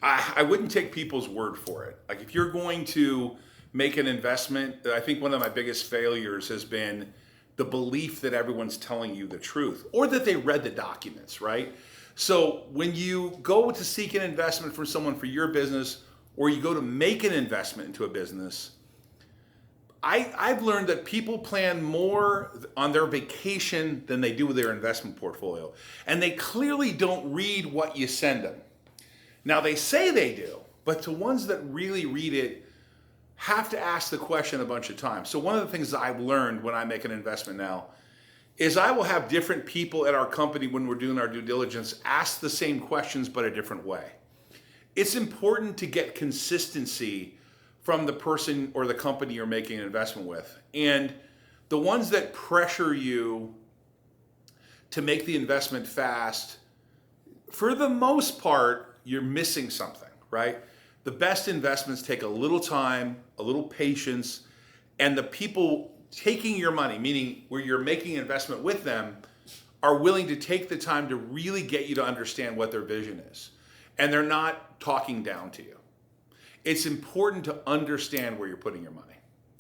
I wouldn't take people's word for it. Like if you're going to make an investment, I think one of my biggest failures has been the belief that everyone's telling you the truth or that they read the documents, right? So when you go to seek an investment from someone for your business or you go to make an investment into a business, I've learned that people plan more on their vacation than they do with their investment portfolio. And they clearly don't read what you send them. Now they say they do, but the ones that really read it have to ask the question a bunch of times. So one of the things that I've learned when I make an investment now is I will have different people at our company when we're doing our due diligence ask the same questions but a different way. It's important to get consistency from the person or the company you're making an investment with. And the ones that pressure you to make the investment fast, for the most part, you're missing something, right? The best investments take a little time, a little patience, and the people taking your money, meaning where you're making an investment with them, are willing to take the time to really get you to understand what their vision is. And they're not talking down to you. It's important to understand where you're putting your money.